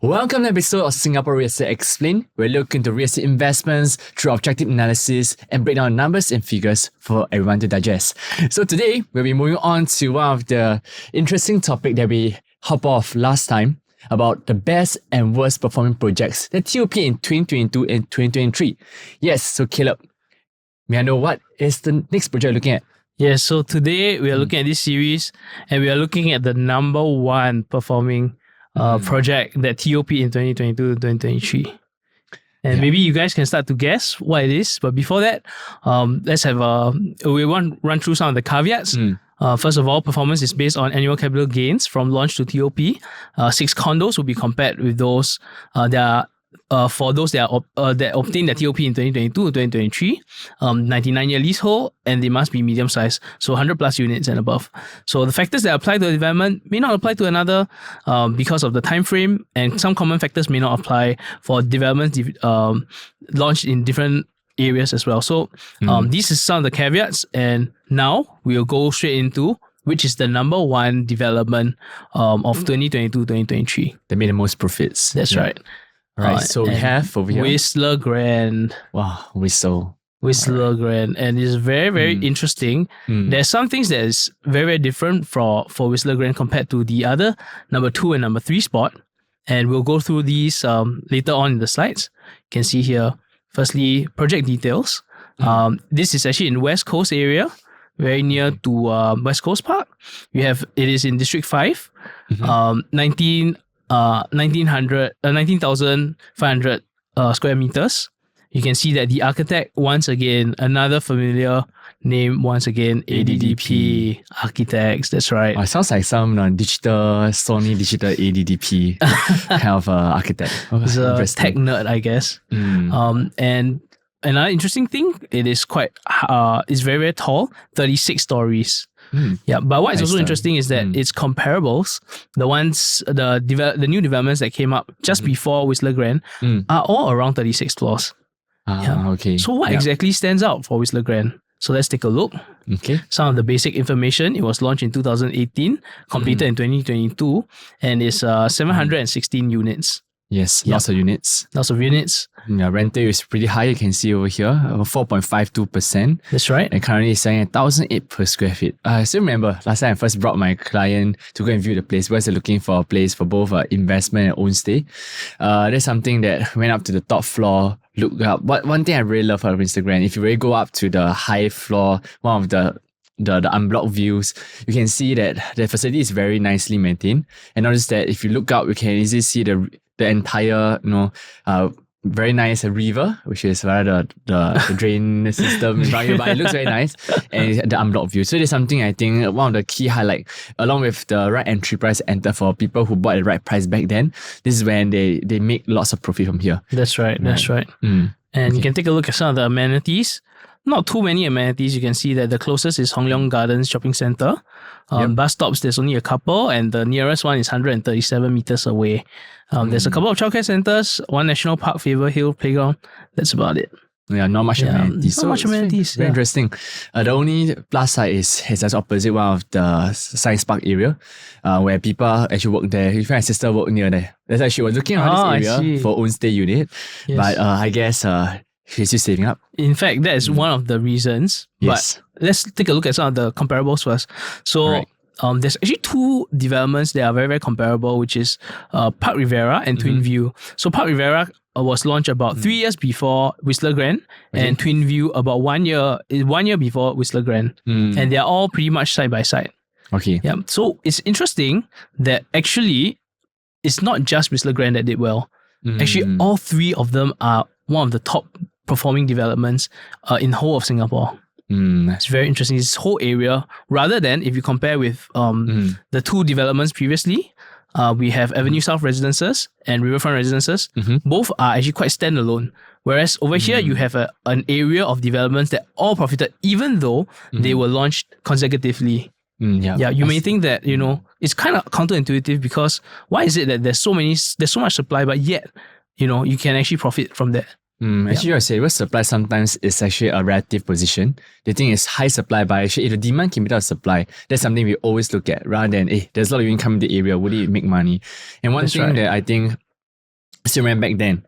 Welcome to an episode of Singapore Real Estate Explained. We're looking into real estate investments through objective analysis and break down numbers and figures for everyone to digest. So today, we'll be moving on to one of the interesting topic that we hop off last time about the best and worst performing projects that TOP in 2022 and 2023. Yes, so Caleb, may I know what is the next project you're looking at? Yes, so today we are looking at this series and we are looking at the number one performing project that TOP in 2022 to 2023. And maybe you guys can start to guess what it is. But before that, let's have we want to run through some of the caveats. First of all, performance is based on annual capital gains from launch to TOP. 6 condos will be compared with those for those that obtain their TOP in 2022 to 2023, 99-year leasehold, and they must be medium size, so 100 plus units and above. So the factors that apply to a development may not apply to another because of the time frame, and some common factors may not apply for developments launched in different areas as well. So these are some of the caveats, and now we'll go straight into which is the number one development of 2022-2023. That made the most profits. That's right. Right, so we have over here Whistler Grand. Wow, Whistler Grand, and it's very, very interesting. There's some things that is very, very different for Whistler Grand compared to the other number 2 and number 3 spot. And we'll go through these later on in the slides. You can see here, firstly, project details. This is actually in West Coast area, very near to West Coast Park. It is in District 5, 19,500 square meters. You can see that the architect, once again, another familiar name, once again, ADDP Architects. That's right. Oh, it sounds like some Sony digital ADDP kind of architect. He's a tech nerd, I guess. And another interesting thing, it is it's very, very tall, 36 stories. Yeah, but what is also interesting is that its comparables, the new developments that came up just before Whistler Grand, are all around 36 floors. Okay. So what exactly stands out for Whistler Grand? So let's take a look. Okay. Some of the basic information. It was launched in 2018, completed in 2022, and it's 716 units. Yes, lots of units. Yeah, rental is pretty high. You can see over here, 4.52%. That's right. And currently it's selling at 1,008 per square feet. I still remember last time I first brought my client to go and view the place because they're looking for a place for both investment and own stay. There's something that went up to the top floor, looked up. One thing I really love about Instagram, if you really go up to the high floor, one of the unblocked views, you can see that the facility is very nicely maintained. And notice that if you look up, you can easily see the entire, very nice river, which is the drain system around here, but it looks very nice, and the unblocked view. So there's something I think one of the key highlight, along with the right entry price enter for people who bought the right price back then. This is when they make lots of profit from here. That's right. And you can take a look at some of the amenities. Not too many amenities. You can see that the closest is Hong Leong Gardens Shopping Centre. Bus stops, there's only a couple, and the nearest one is 137 meters away. There's a couple of childcare centres, one national park, Faber Hill Playground. That's about it. Yeah, not much amenities. Not much amenities. Very interesting. The only plus side is just opposite one of the Science Park area, where people actually work there. If my sister worked near there. That's why she was looking at this area for own stay unit. Yes. But I guess she's still saving up. In fact, that is one of the reasons. Yes. But let's take a look at some of the comparables first. So there's actually 2 developments that are very, very comparable, which is Park Rivera and Twin View. So Park Rivera was launched about 3 years before Whistler Grand, and Twin View about 1 year before Whistler Grand. And they're all pretty much side by side. Okay. Yeah. So it's interesting that actually it's not just Whistler Grand that did well. Actually, all 3 of them are one of the top performing developments in the whole of Singapore. It's very interesting. This whole area, rather than if you compare with the 2 developments previously, we have Avenue South Residences and Riverfront Residences. Both are actually quite standalone. Whereas over here, you have an area of developments that all profited, even though they were launched consecutively. You may think that, it's kind of counterintuitive because why is it that there's so much supply, but yet, you can actually profit from that? Actually, I say with supply sometimes is actually a relative position. The thing is high supply, but actually if the demand can meet the supply, that's something we always look at rather than, there's a lot of income in the area, would it make money? And one thing that I think Still remember back then,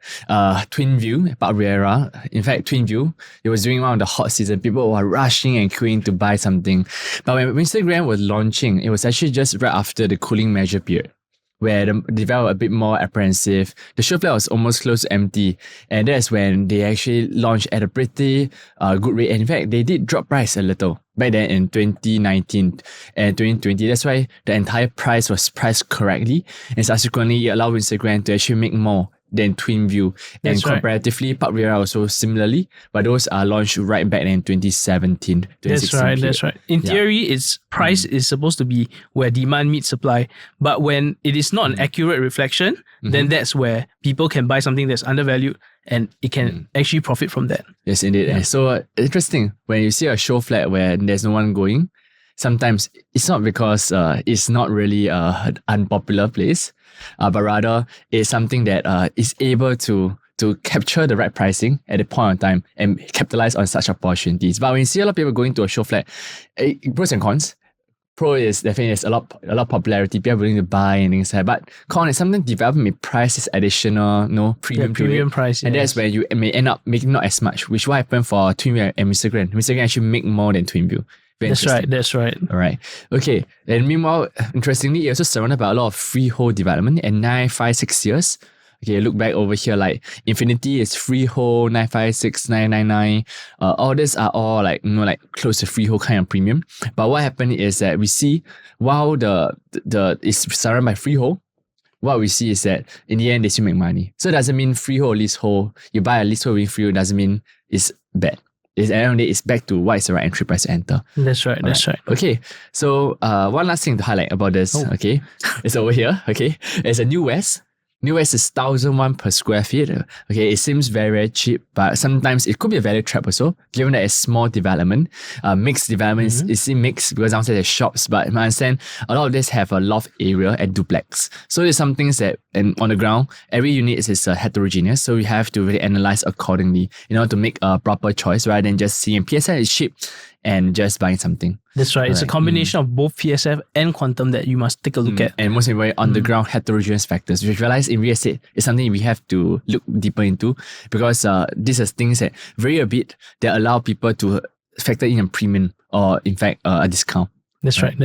Twin View, Park Riera. In fact, Twin View, it was during one of the hot season. People were rushing and queuing to buy something. But when Instagram was launching, it was actually just right after the cooling measure period, where the developer were a bit more apprehensive. The show floor was almost close to empty. And that's when they actually launched at a pretty good rate. And in fact, they did drop price a little back then in 2019 and 2020. That's why the entire price was priced correctly. And subsequently, it allowed Instagram to actually make more than Twin View. And That's right. comparatively, Park Riera also similarly, but those are launched right back in 2017, 2016. That's right. In theory, its price is supposed to be where demand meets supply. But when it is not an accurate reflection, then that's where people can buy something that's undervalued and it can actually profit from that. Yes, indeed. And so interesting, when you see a show flat where there's no one going, sometimes it's not because it's not really an unpopular place, but rather it's something that is able to capture the right pricing at the point of time and capitalize on such opportunities. But when you see a lot of people going to a show flat, pros and cons. Pro is definitely there's a lot of popularity, people are willing to buy and things like that. But con is something development may price this additional premium Price. and that's where you may end up making not as much, which will happen for Twin View and Mr. Grand. Mr. Grand actually make more than Twin View. That's right. All right. Okay. And meanwhile, interestingly, it's also surrounded by a lot of freehold development at 956 years. Okay, look back over here, like Infinity is freehold, 956, 999. All these are all like, like close to freehold kind of premium. But what happened is that we see while the is surrounded by freehold, what we see is that in the end they still make money. So it doesn't mean freehold or leasehold. You buy a leasehold with freehold doesn't mean it's bad. At the end of the day, it's back to what is the right entry price to enter. That's right. Okay, so one last thing to highlight about this, okay, it's over here, okay, it's a New West. New West is 1,001 per square feet. Okay, it seems very, very cheap, but sometimes it could be a value trap also, given that it's small development. Mixed development is mixed because downstairs there's shops, but I understand a lot of this have a loft area and duplex. So there's some things that, and on the ground, every unit is heterogeneous, so we have to really analyze accordingly in order to make a proper choice rather than just seeing PSL is cheap and just buying something. That's right. It's a combination of both PSF and quantum that you must take a look at. And most importantly, on the ground heterogeneous factors, which realize in real estate is something we have to look deeper into because these are things that vary a bit that allow people to factor in a premium or in fact a discount. That's right.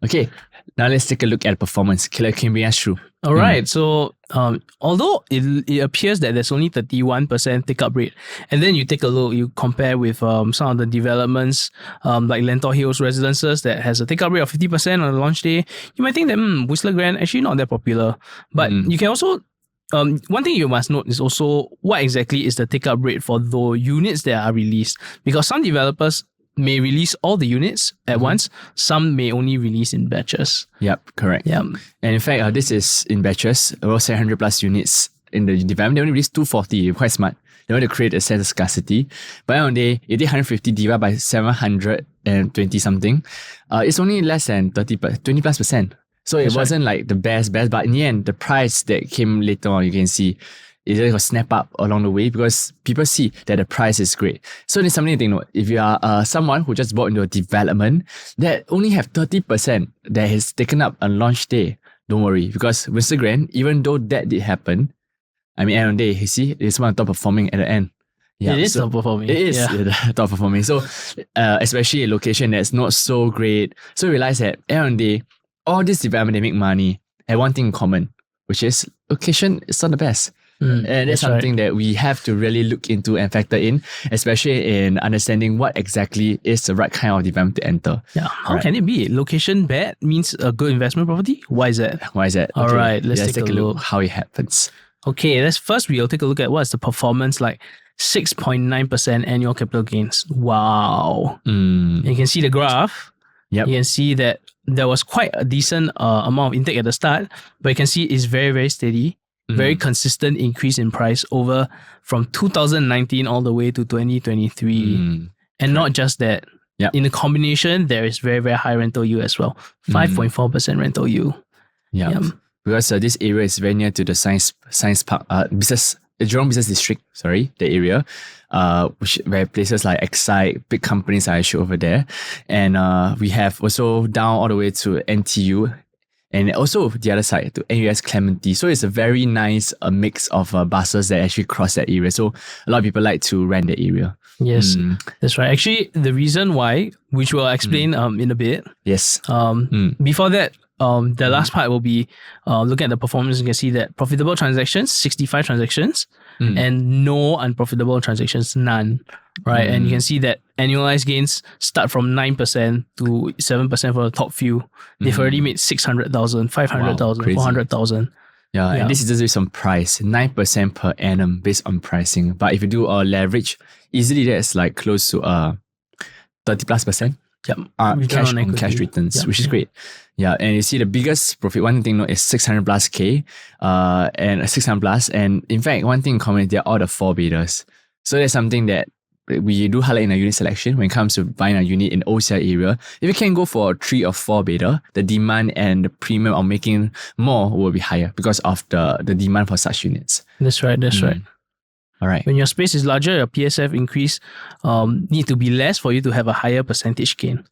Okay, now let's take a look at performance. Can bring us through. All right. So although it appears that there's only 31% take-up rate, and then you take a look, you compare with some of the developments like Lentor Hills Residences that has a take-up rate of 50% on the launch day, you might think that Whistler Grand actually not that popular. But you can also one thing you must note is also what exactly is the take-up rate for the units that are released, because some developers may release all the units at once. Some may only release in batches. Yep, correct. Yeah. And in fact, this is in batches, around 700 plus units in the development. They only released 240, quite smart. They want to create a sense of scarcity. But on the day, you did 150 divided by 720 something. It's only less than 20+%. So it wasn't like the best, but in the end, the price that came later on, you can see, is a snap up along the way because people see that the price is great. So there's something to think note. If you are someone who just bought into a development that only have 30% that is taken up on launch day, don't worry, because Mr. Grand, even though that did happen, I mean, end of the day, you see, it's one of the top performing at the end. Yeah, it is top performing. It is the top performing. So especially a location that's not so great. So you realize that end of the day, all this development, they make money, have one thing in common, which is location is not the best. And that's something that we have to really look into and factor in, especially in understanding what exactly is the right kind of development to enter. Yeah. How can it be? Location bad means a good investment property? Why is that? All right, let's take a look how it happens. Okay, we'll take a look at what's the performance like. 6.9% annual capital gains. Wow. You can see the graph. Yep. You can see that there was quite a decent amount of intake at the start, but you can see it's very, very steady. Very consistent increase in price over from 2019 all the way to 2023. And not just that. In the combination, there is very, very high rental yield as well. 5.4% rental yield. Because this area is very near to the science park, Jurong Business District, the area, where places like Excite, big companies are actually over there. And we have also down all the way to NTU. And also the other side to NUS Clementi. So it's a very nice mix of buses that actually cross that area. So a lot of people like to rent the area. Yes, that's right. Actually, the reason why, which we'll explain in a bit. Yes. Before that, the last part will be looking at the performance. You can see that profitable transactions, 65 transactions, and no unprofitable transactions, none. Right, and you can see that annualized gains start from 9% to 7% for the top few. They've already made 600,000, 500,000, Wow, 400,000. Yeah, and this is just based on price, 9% per annum based on pricing. But if you do a leverage, easily that's like close to 30+%. Yep. Cash on cash returns, which is great. Yeah, and you see the biggest profit, one thing to note is 600 plus K, and 600 plus. And in fact, one thing in common is they're all the 4 bidders. So that's something that we do highlight in our unit selection when it comes to buying a unit in OCR area. If you can go for a 3 or 4 bidder, the demand and the premium of making more will be higher because of the demand for such units. That's right. All right. When your space is larger, your PSF increase need to be less for you to have a higher percentage gain.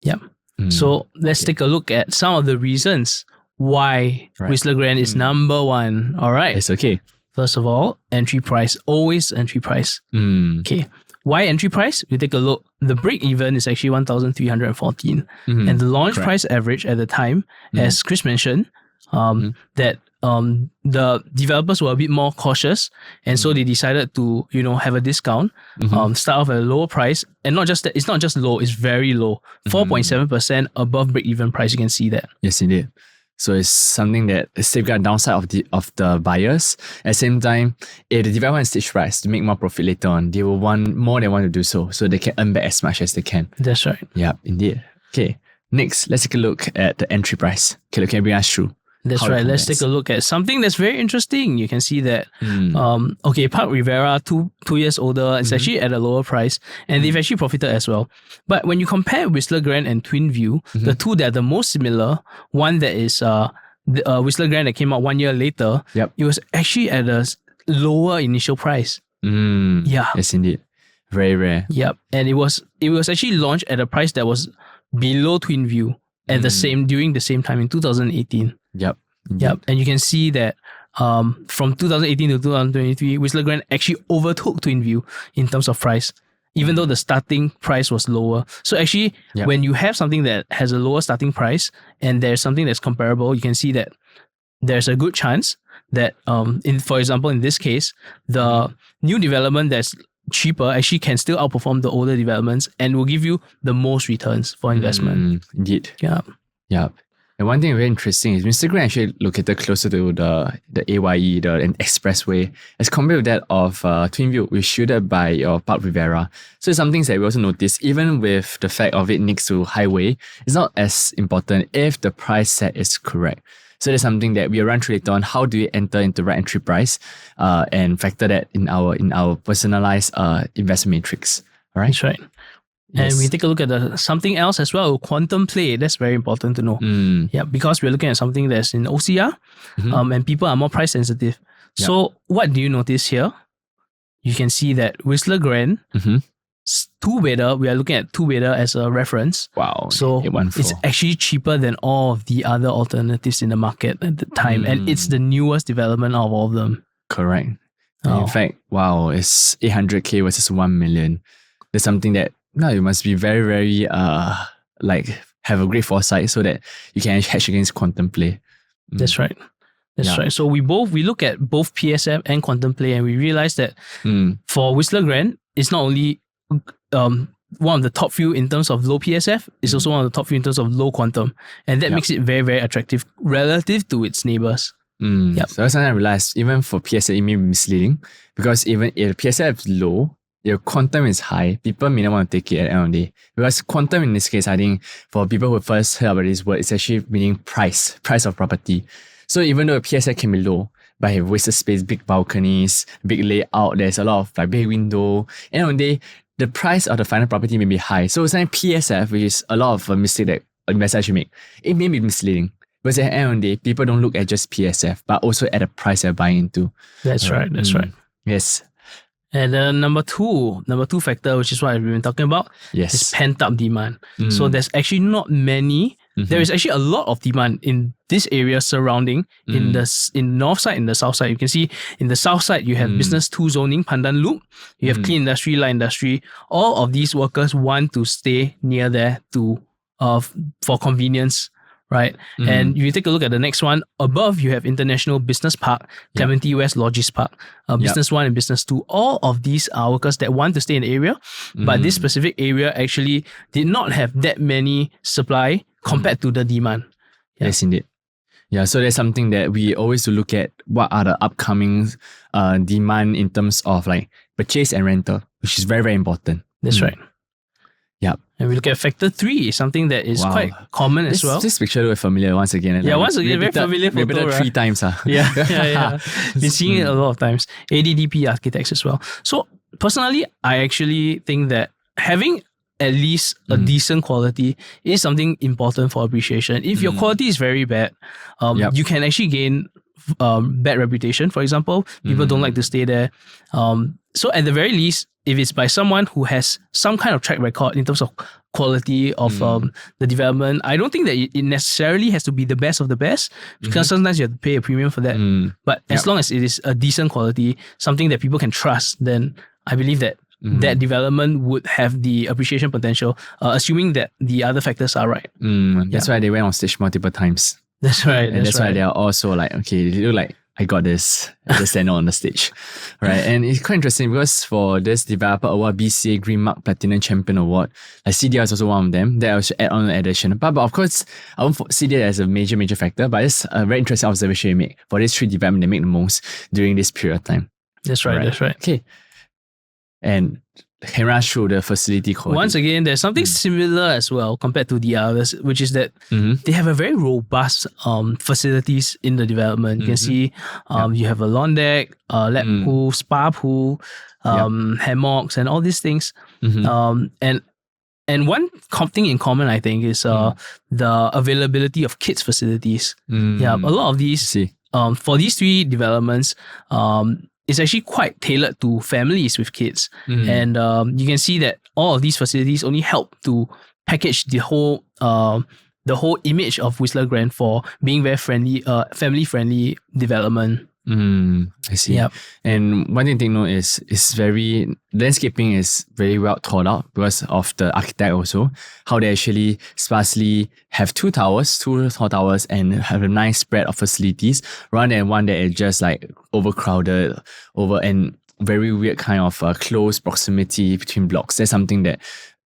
Yep. So let's take a look at some of the reasons why Whistler Grand is number 1. All right. It's okay. First of all, entry price. Always entry price. Okay. Why entry price? We take a look. The break even is actually 1,314. And the launch price average at the time, as Chris mentioned, that the developers were a bit more cautious, and so they decided to have a discount, start off at a lower price, and not just that, it's not just low, it's very low, 4.7% above break even price. You can see that. Yes, indeed. So it's something that safeguard downside of the buyers. At the same time, if the developer wants stage price to make more profit later on, they will want more than want to do so they can earn back as much as they can. That's right. Yeah, indeed. Okay, next, let's take a look at the entry price. Okay, can you bring us through? That's right. Let's take a look at something that's very interesting. You can see that, Park Rivera, two years older, it's actually at a lower price, and they've actually profited as well. But when you compare Whistler Grand and Twin View, the two that are the most similar, one that is Whistler Grand that came out 1 year later, it was actually at a lower initial price. Yeah. Yes, indeed. Very rare. Yep. And it was actually launched at a price that was below Twin View at during the same time in 2018. Yep. And you can see that from 2018 to 2023, Whistler Grand actually overtook Twin View in terms of price, even though the starting price was lower. So actually, when you have something that has a lower starting price and there's something that's comparable, you can see that there's a good chance that, for example, in this case, the new development that's cheaper actually can still outperform the older developments and will give you the most returns for investment. Indeed. Yeah. And one thing very interesting is Mr. Grand actually located closer to the AYE, the expressway, as compared with that of Twin View, which shielded by your Park Rivera. So some things that we also noticed, even with the fact of it next to highway, it's not as important if the price set is correct. So that's something that we will run through later on. How do we enter into right entry price and factor that in our personalized investment matrix? All right. That's right. And we take a look at something else as well, quantum play. That's very important to know. Yeah, because we're looking at something that's in OCR, and people are more price sensitive. So what do you notice here? You can see that Whistler Grand, 2-bidder, we are looking at 2-bidder as a reference. Wow. So it's actually cheaper than all of the other alternatives in the market at the time. And it's the newest development of all of them. Correct. In fact, wow, it's 800K versus 1 million. There's something that you must be very, very have a great foresight so that you can hedge against quantum play. That's right. That's right. So we look at both PSF and quantum play, and we realize that for Whistler Grand, it's not only one of the top few in terms of low PSF, it's also one of the top few in terms of low quantum, and that makes it very, very attractive relative to its neighbors. So that's something I realized, even for PSF, it may be misleading because even if the PSF is low, your quantum is high, people may not want to take it at the end of the day. Because quantum in this case, I think for people who first heard about this word, it's actually meaning price of property. So even though PSF can be low, but have wasted space, big balconies, big layout, there's a lot of big window, at the end of the day, the price of the final property may be high. So sometimes PSF, which is a lot of a mistake that investors should make, it may be misleading. Because at the end of the day, people don't look at just PSF, but also at the price they're buying into. That's right. Yes. And number two factor, which is what we've been talking about, is pent-up demand. So there's actually not many there is actually a lot of demand in this area surrounding in north side, in the south side. You can see in the south side, you have business 2 zoning, Pandan Loop. You have clean industry, light industry. All of these workers want to stay near there for convenience. Right. And if you take a look at the next one, above you have International Business Park, Clementi West Logis Park, Business 1 and Business 2. All of these are workers that want to stay in the area, but this specific area actually did not have that many supply compared to the demand. Yes, indeed. Yeah, so there's something that we always look at, what are the upcoming demand in terms of like purchase and rental, which is very, very important. That's right. Yeah. And we look at factor 3, something that is quite common as well. This picture looks familiar once again. Yeah, once again, very familiar photo, repeated 3 times. Yeah. Been seeing it a lot of times. ADDP architects as well. So personally, I actually think that having at least a decent quality is something important for appreciation. If your quality is very bad, you can actually gain bad reputation. For example, people don't like to stay there. So at the very least, if it's by someone who has some kind of track record in terms of quality of the development, I don't think that it necessarily has to be the best of the best, because sometimes you have to pay a premium for that. But as long as it is a decent quality, something that people can trust, then I believe that that development would have the appreciation potential, assuming that the other factors are right. That's why they went on stage multiple times. That's right. And that's why they are also like, okay, they look like, I got this, I just stand on the stage, right? And it's quite interesting because for this developer award, BCA Green Mark Platinum Champion Award, like CDR is also one of them. That I should add on an addition. But of course, I won't see that as a major factor, but it's a very interesting observation you make for these 3 development they make the most during this period of time. That's right. That's right. Okay. And can run through the facility quality. Once again, there's something similar as well compared to the others, which is that they have a very robust facilities in the development. You can see you have a lawn deck, lap pool, spa pool, hammocks, and all these things. And one thing in common, I think, is the availability of kids facilities. Yeah, a lot of these for these 3 developments. It's actually quite tailored to families with kids. And you can see that all of these facilities only help to package the whole image of Whistler Grand for being very friendly, family-friendly development. I see. Yep. And one thing to note is landscaping is very well thought out because of the architect also, how they actually sparsely have 2 tall towers, and have a nice spread of facilities rather than one that is just like overcrowded and very weird kind of close proximity between blocks. That's something that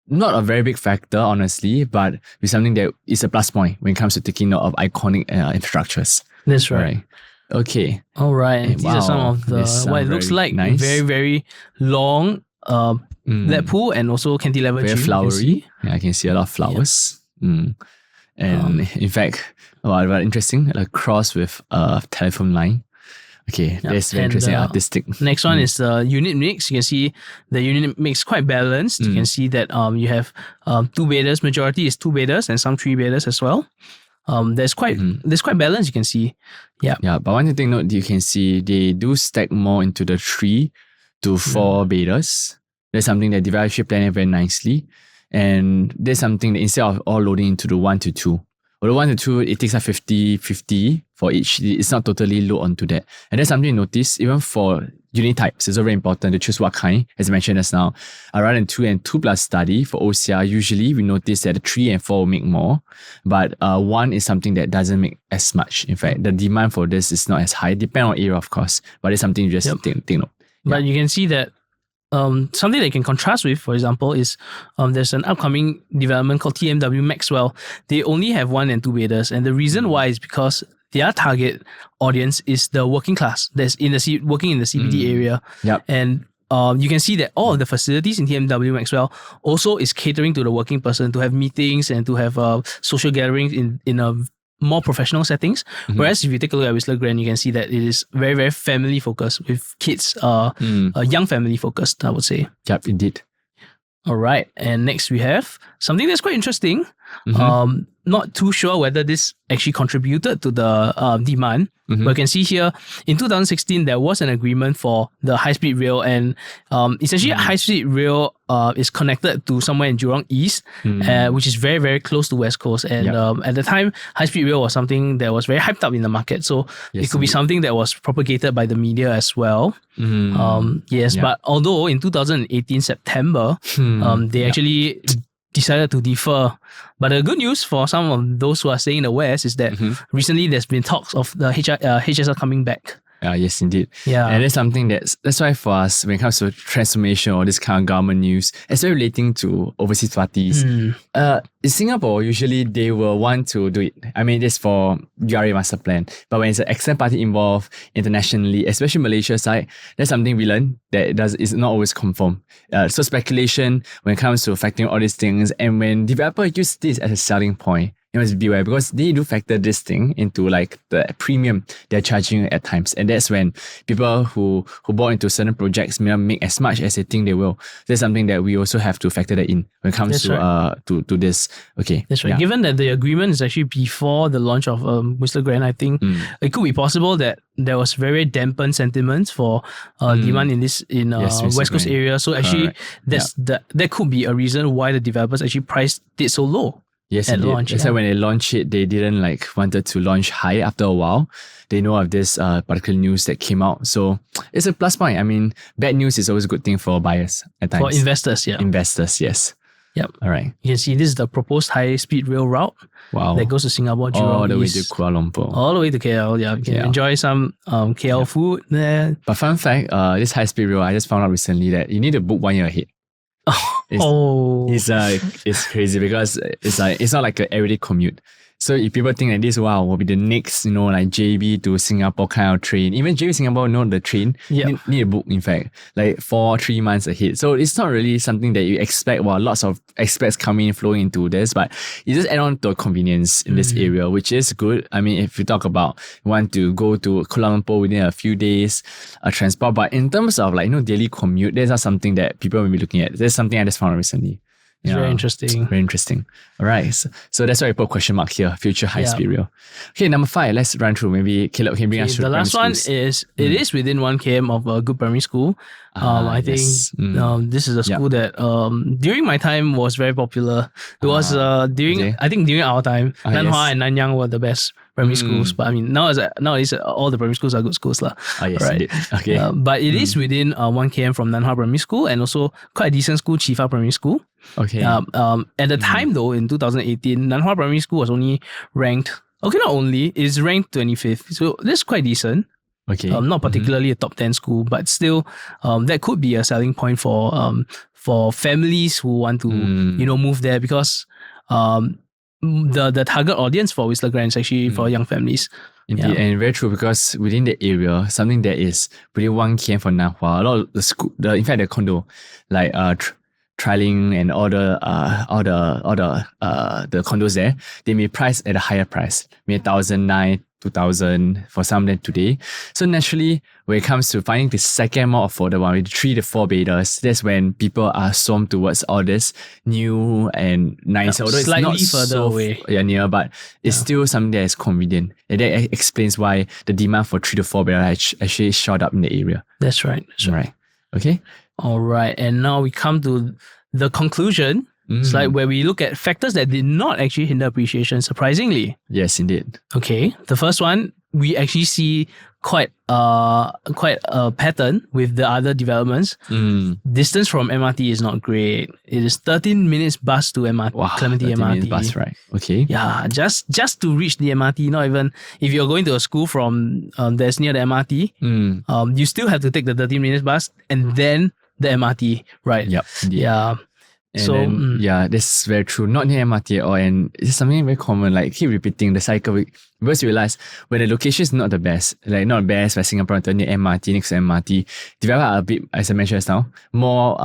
not a very big factor, honestly, but it's something that is a plus point when it comes to taking note of iconic infrastructures. That's right. Okay. All right. And these are some of the what it looks like nice. Very, very long lap pool and also cantilever very gym. Flowery. Yeah, I can see a lot of flowers. And in fact, very interesting, a cross with a telephone line. Okay, that's very interesting, artistic. Next one is the unit mix. You can see the unit mix quite balanced. You can see that you have 2 bedders. Majority is 2 bedders and some 3 bedders as well. There's quite balance, you can see. Yeah, but one thing note, you can see they do stack more into the 3 to 4 bedders. That's something that developers should plan very nicely. And there's something that instead of all loading into the 1 to 2, or the 1 to 2, it takes up 50-50 for each. It's not totally load onto that. And that's something you notice, even for unit types, it's very important to choose what kind, as I mentioned just now. Rather than 2 and 2 plus study, for OCR, usually we notice that the 3 and 4 will make more, but 1 is something that doesn't make as much. In fact, the demand for this is not as high, depending on area, of course, but it's something you just take note. But you can see that something that you can contrast with, for example, is there's an upcoming development called TMW Maxwell. They only have 1 and 2 bedders, and the reason why is because their target audience is the working class that's working in the CBD area. And you can see that all of the facilities in TMW Maxwell also is catering to the working person to have meetings and to have social gatherings in a more professional settings. Whereas if you take a look at Whistler Grand, you can see that it is very, very family focused with kids, young family focused, I would say. Yep, indeed. All right. And next we have something that's quite interesting. not too sure whether this actually contributed to the demand. Mm-hmm. But you can see here, in 2016, there was an agreement for the high-speed rail, and essentially high-speed rail is connected to somewhere in Jurong East, which is very, very close to West Coast. And at the time, high-speed rail was something that was very hyped up in the market. So it could be something that was propagated by the media as well. But although in 2018 September, they actually decided to defer. But the good news for some of those who are staying in the West is that recently there's been talks of the HSL coming back. Yes, indeed. Yeah. And that's something that's why for us, when it comes to transformation or this kind of government news, especially relating to overseas parties, in Singapore, usually they will want to do it. I mean, this for URA master plan. But when it's an external party involved internationally, especially Malaysia side, that's something we learn that is not always confirmed. So speculation when it comes to factoring all these things, and when developers use this as a selling point, you must beware because they do factor this thing into like the premium they're charging at times, and that's when people who bought into certain projects may not make as much as they think they will. That's something that we also have to factor that in when it comes to this. Okay, that's right. Given that the agreement is actually before the launch of Whistler Grand, I think it could be possible that there was very dampened sentiments for demand in West Coast area. So actually, that could be a reason why the developers actually priced it so low. Yes, indeed. Launch, that's why when they launched it, they didn't wanted to launch high after a while. They know of this particular news that came out. So it's a plus point. I mean, bad news is always a good thing for buyers at times. For investors, yeah. Investors, yes. Yep. All right. You can see this is the proposed high-speed rail route. Wow. That goes to Singapore, Jurong all the way East, to Kuala Lumpur. all the way to KL. Yeah, you can enjoy some KL food there. But fun fact, this high-speed rail, I just found out recently that you need to book 1 year ahead. It's crazy because it's not like an everyday commute. So if people think that this will be the next, like JB to Singapore kind of train, even JB Singapore the train, need to book in fact, like 4-3 months ahead. So it's not really something that you expect. Lots of expats coming flowing into this, but you just add on to a convenience in this area, which is good. I mean, if you talk about you want to go to Kuala Lumpur within a few days, transport, but in terms of daily commute, there's not something that people will be looking at. There's something I just found recently. It's very interesting. Very interesting. All right. So that's why I put question mark here. Future high-speed rail. Okay, number 5. Let's run through. Maybe Caleb can bring us through the last one is, it is within 1 km of a good primary school. I think this is a school that during my time was very popular. It was during our time, Nanhua and Nanyang were the best primary schools. But I mean, nowadays all the primary schools are good schools. Yes, right. Indeed. Okay. But it is within 1 km from Nanhua Primary School, and also quite a decent school, Chifa Primary School. Okay. At the time though, in 2018, Nanhua Primary School was only ranked, it's ranked 25th. So that's quite decent. Okay. Not particularly a top 10 school, but still, that could be a selling point for families who want to, move there, because the target audience for Whistler Grand is actually for young families. Indeed, and very true, because within the area, something that is pretty 1 km for Nanhua, a lot of the school, in fact the condo, like Triling and all the condos there, they may price at a higher price, maybe 1,900, 2,000 for some of them today. So naturally, when it comes to finding the second more affordable one with 3 to 4 bedders, that's when people are swarmed towards all this new and nice. Although it's slightly not further away. Near, but it's still something that is convenient. And that explains why the demand for 3 to 4 bedders actually shot up in the area. That's right. Right. Okay. All right. And now we come to the conclusion. It's like where we look at factors that did not actually hinder appreciation, surprisingly. Yes, indeed. Okay. The first one, we actually see quite a pattern with the other developments. Distance from MRT is not great. It is 13 minutes bus to MRT, Clementi 13 MRT. minutes bus, right? Okay. Yeah, just to reach the MRT, not even if you're going to a school from that's near the MRT, you still have to take the 13 minutes bus and then the MRT, right? Yep. Indeed. Yeah. And then, this is very true. Not near MRT at all, and it's something very common. Like keep repeating the cycle. Because you realize when the location is not the best, like not best, like Singapore near MRT, next to MRT, developers are a bit, as I mentioned just now, more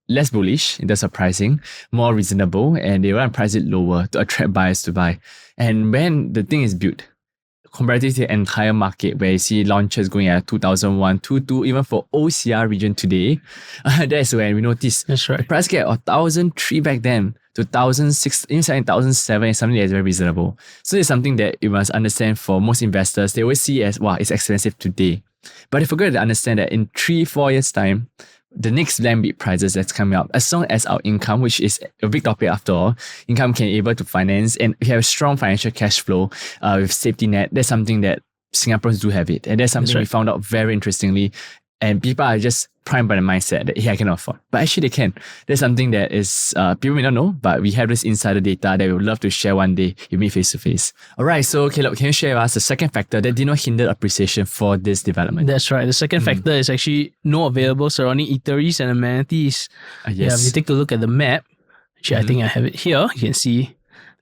less bullish in terms of pricing, more reasonable, and they want to price it lower to attract buyers to buy. And when the thing is built, comparative to the entire market, where you see launches going at 2001, 22, even for OCR region today, that's when we notice That's right. the price gap of 1,003 back then to 1,006, even 1,007 is something that is very reasonable. So it's something that you must understand for most investors. They always see as, wow, it's expensive today. But they forget to understand that in 3-4 years' time, the next land bid prices that's coming up, as long as our income, which is a big topic after all, income can be able to finance, and if you have a strong financial cash flow with safety net, that's something that Singaporeans do have it. And that's something we found out very interestingly. And people are just primed by the mindset that, hey, I cannot afford. But actually they can. That's something that is, people may not know, but we have this insider data that we would love to share one day you meet face to face. All right, so Caleb, can you share with us the second factor that did not hinder appreciation for this development? That's right. The second factor is actually no available surrounding eateries and amenities. Yes. Yeah, if you take a look at the map, actually I think I have it here. You can see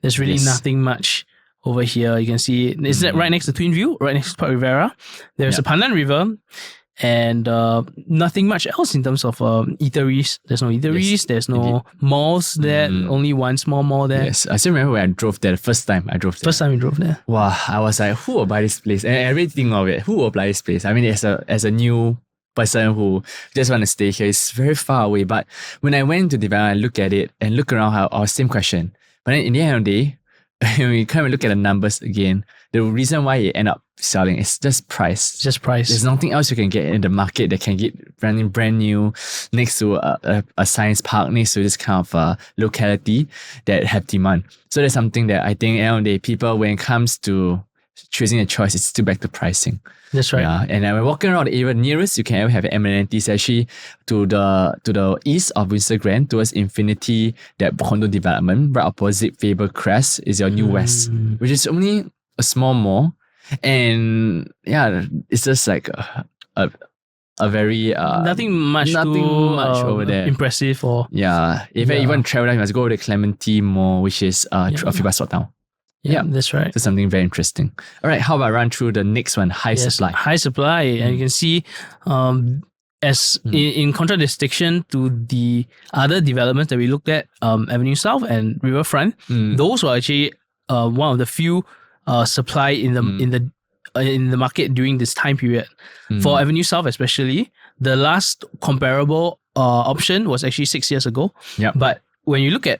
there's really nothing much over here. You can see, is that right next to Twin View, right next to Park Rivera? There's a Pandan River. And nothing much else in terms of eateries. There's no eateries, there's no malls there, only one small mall there. Yes, I still remember when I drove there the first time I drove there. First time you drove there. Wow, I was like, who will buy this place? And everything of it, who will buy this place? I mean, as a new person who just want to stay here, it's very far away. But when I went to development, I look at it and look around, I was same question. But then in the end of the day, when we come and look at the numbers again, the reason why it end up selling is just price. Just price. There's nothing else you can get in the market that can get brand new next to a science park, next to this kind of locality that have demand. So that's something that I think at the end of the day, people, when it comes to choosing a choice, it's still back to pricing. That's right. Yeah, and when walking around the area nearest, you can ever have amenities actually to the east of Windsor Grand towards Infinity, that condo development right opposite Faber Crest is your New West, which is only a small mall, and yeah, it's just like a very nothing much over there. Impressive or if you want to travel, you must go to the Clementi Mall, which is a few bus stop down. Yeah, that's right. So something very interesting. All right, how about run through the next one? High supply. High supply, and you can see, in contradistinction to the other developments that we looked at, Avenue South and Riverfront, those were actually one of the few supply in the market during this time period. For Avenue South especially, the last comparable option was actually 6 years ago. Yeah. But when you look at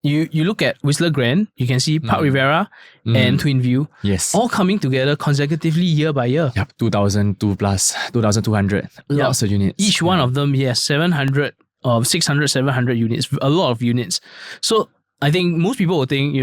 you look at Whistler Grand, you can see Park Rivera and Twin View, all coming together consecutively year by year. Yep, 2,002 plus 2,200. Lots of units. Each one of them, 700, 600, 700 units, a lot of units. So I think most people will think,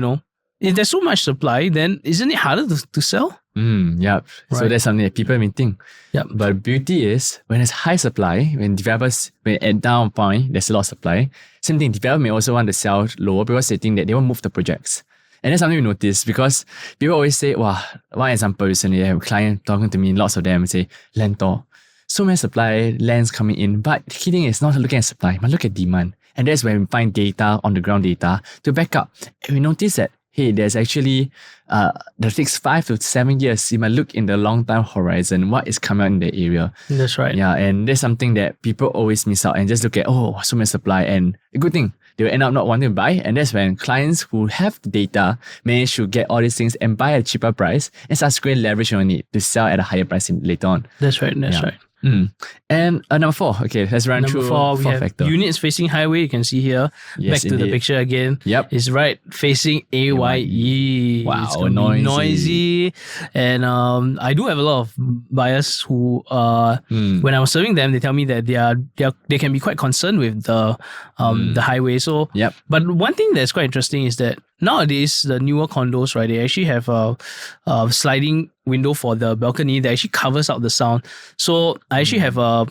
if there's so much supply, then isn't it harder to sell? Yep. Right. So that's something that people may think. Yep. But beauty is, when there's high supply, when developers, when at down point, there's a lot of supply, same thing, developers may also want to sell lower because they think that they won't move the projects. And that's something we notice because people always say, wow, one example recently, I have a client talking to me, lots of them say, land tour. So many supply, lands coming in. But the key thing is not looking at supply, but look at demand. And that's when we find data, on the ground data, to back up. And we notice that hey, there's actually the next 5 to 7 years, you might look in the long time horizon, what is coming out in the area. That's right. Yeah, and that's something that people always miss out and just look at, oh, so much supply, and a good thing, they will end up not wanting to buy. And that's when clients who have the data manage to get all these things and buy at a cheaper price and start squaring leverage on it to sell at a higher price later on. That's right. That's right. And number 4, okay, let's run through four. We have factor. Units facing highway. You can see here. Yes, back to the picture again. Yep, it's right facing AYE. Wow, it's noisy. And I do have a lot of buyers who, when I was serving them, they tell me that they can be quite concerned with the highway. So, but one thing that's quite interesting is that nowadays the newer condos, right, they actually have a sliding window for the balcony that actually covers out the sound. So I actually have a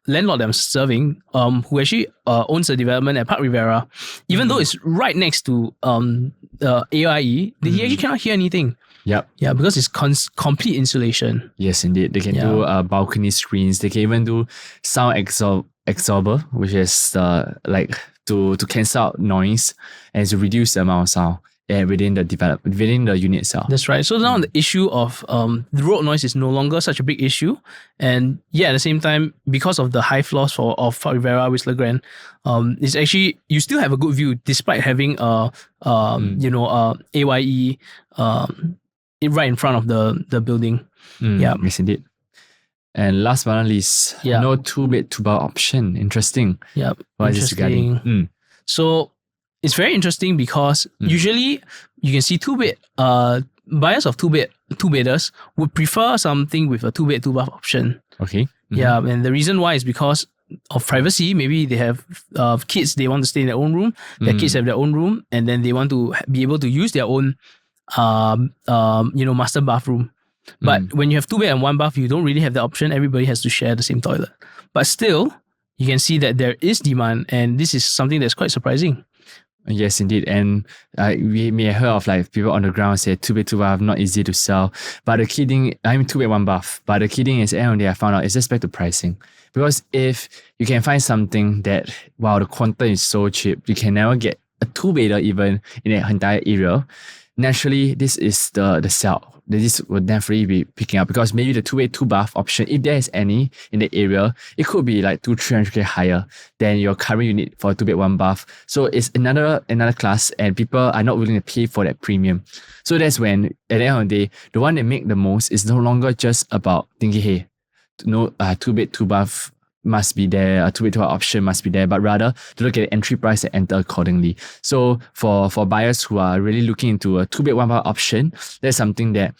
landlord that I'm serving who actually owns a development at Park Rivera. Even though it's right next to the AIE, he actually cannot hear anything. Yep. Yeah, because it's complete insulation. Yes, indeed. They can do balcony screens. They can even do sound absorber, which is like to cancel out noise and to reduce the amount of sound within the unit itself. That's right. So now the issue of the road noise is no longer such a big issue, and at the same time, because of the high floors of Park Rivera, Whistler Grand, it's actually you still have a good view despite having AYE right in front of the building. Yeah. Yes, indeed. And last but not least, Yeah. no 2-bed 2-bath option. Interesting. Yeah. What is this regarding? So it's very interesting because usually you can see buyers of two-bedders would prefer something with a 2-bed 2-bath option. Okay. Yeah, and the reason why is because of privacy. Maybe they have kids, they want to stay in their own room. Their kids have their own room, and then they want to be able to use their own master bathroom. But when you have 2 bed and 1 bath, you don't really have the option. Everybody has to share the same toilet. But still, you can see that there is demand, and this is something that's quite surprising. Yes, indeed. And we may have heard of like people on the ground say 2 bed 2 bath not easy to sell. But the key thing, 2 bed 1 bath. But the key thing is, end of the day, I found out is just back to pricing. Because if you can find something that, wow, the quantum is so cheap, you can never get a 2-bedder even in an entire area. Naturally, this is the sell. This will definitely be picking up because maybe the 2-bed 2 bath option, if there is any in the area, it could be like 200-300K higher than your current unit for a 2-bed 1 bath. So it's another class, and people are not willing to pay for that premium. So that's when, at the end of the day, the one that make the most is no longer just about thinking, hey, no 2-bed 2 bath must be there, a 2-bed 2 bath option must be there, but rather to look at the entry price and enter accordingly. So for buyers who are really looking into a 2-bed 1 bath option, that's something that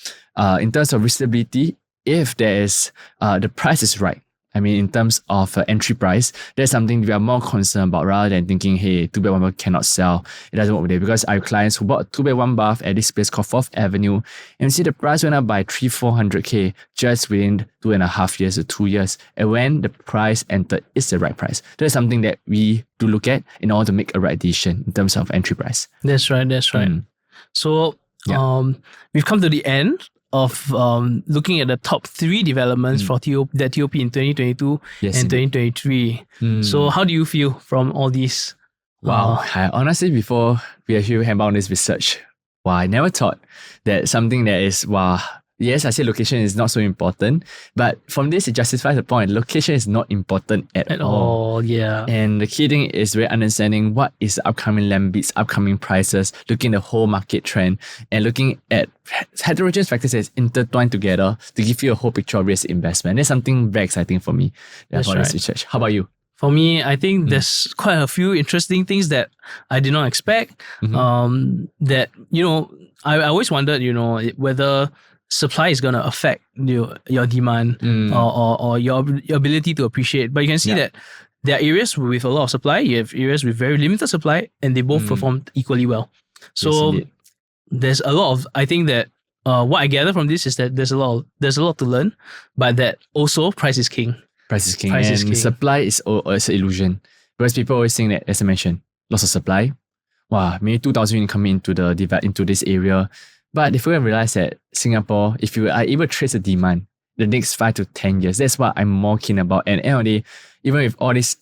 in terms of reasonability, if there is the price is right, I mean, in terms of entry price, that's something we are more concerned about rather than thinking, hey, 2-bed 1 bath cannot sell. It doesn't work with it, because I have clients who bought a 2-bed 1 bath at this place called 4th Avenue, and see the price went up by 300-400K just within 2.5 years or 2 years. And when the price entered is the right price. That's something that we do look at in order to make a right decision in terms of entry price. That's right. So we've come to the end of looking at the top 3 developments for TOP in 2022 and 2023. So how do you feel from all these? Wow. I honestly, before we actually embarked on this research, I never thought that something that is, yes, I say location is not so important, but from this, it justifies the point. Location is not important at all. Yeah. And the key thing is really understanding what is the upcoming land bids, upcoming prices, looking at the whole market trend, and looking at heterogeneous factors that's intertwined together to give you a whole picture of risk investment. That's something very exciting for me for this research. How about you? For me, I think there's quite a few interesting things that I did not expect. That, I always wondered, whether supply is going to affect your demand or your ability to appreciate. But you can see that there are areas with a lot of supply, you have areas with very limited supply, and they both performed equally well. So there's a lot of, I think that what I gather from this is that there's a lot to learn, but that also price is king. Price is king. Supply is an illusion. Because people always think that, as I mentioned, lots of supply. Maybe 2,000 units coming into this area. But if we realize that Singapore, if you are able to trace the demand the next 5 to 10 years, that's what I'm more keen about. And anyway, even with all this,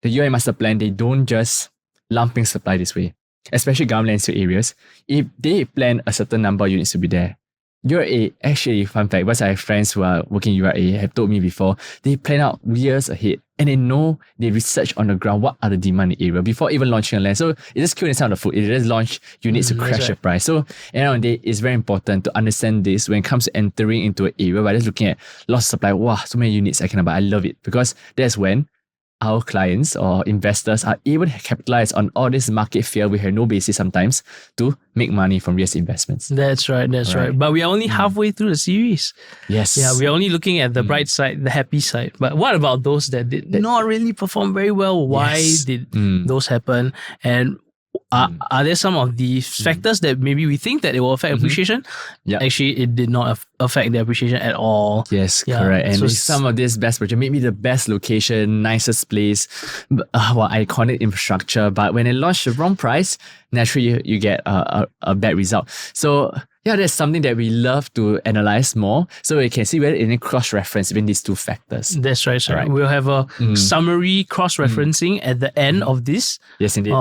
the UN master plan, they don't just lumping supply this way, especially government land areas. If they plan a certain number of units to be there, URA, actually, fun fact, because I have friends who are working URA have told me before, they plan out years ahead and they research on the ground what are the demand in the area before even launching a land. So it just kills inside the food. It just launch units to crash the price. So at the end of the day, it's very important to understand this when it comes to entering into an area by just looking at lots of supply. So many units I can buy. I love it because that's when our clients or investors are able to capitalize on all this market fear we have no basis sometimes to make money from risk investments. That's right. But we are only halfway through the series. Yes. Yeah, we're only looking at the bright side, the happy side. But what about those that did not really perform very well? Why did those happen? And are there some of these factors that maybe we think that it will affect appreciation? Actually, it did not affect the appreciation at all. Yes, correct. And so some of this best project, maybe the best location, nicest place, iconic infrastructure, but when it launched the wrong price, naturally you get a bad result. So that's something that we love to analyze more so we can see whether any cross-reference between these two factors. That's right. So we'll have a summary cross-referencing at the end of this. Yes, indeed.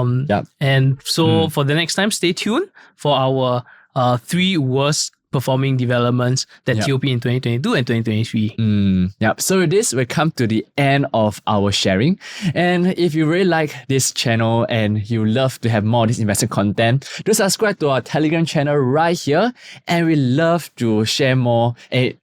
And so for the next time, stay tuned for our 3 worst performing developments that Yep. TOP in 2022 and 2023. Yep. So with this, we come to the end of our sharing. And if you really like this channel and you love to have more of this investment content, do subscribe to our Telegram channel right here. And we love to share more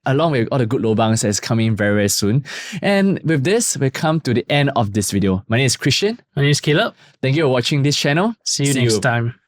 along with all the good lobangs that's coming very, very soon. And with this, we come to the end of this video. My name is Christian. My name is Caleb. Thank you for watching this channel. See you next time.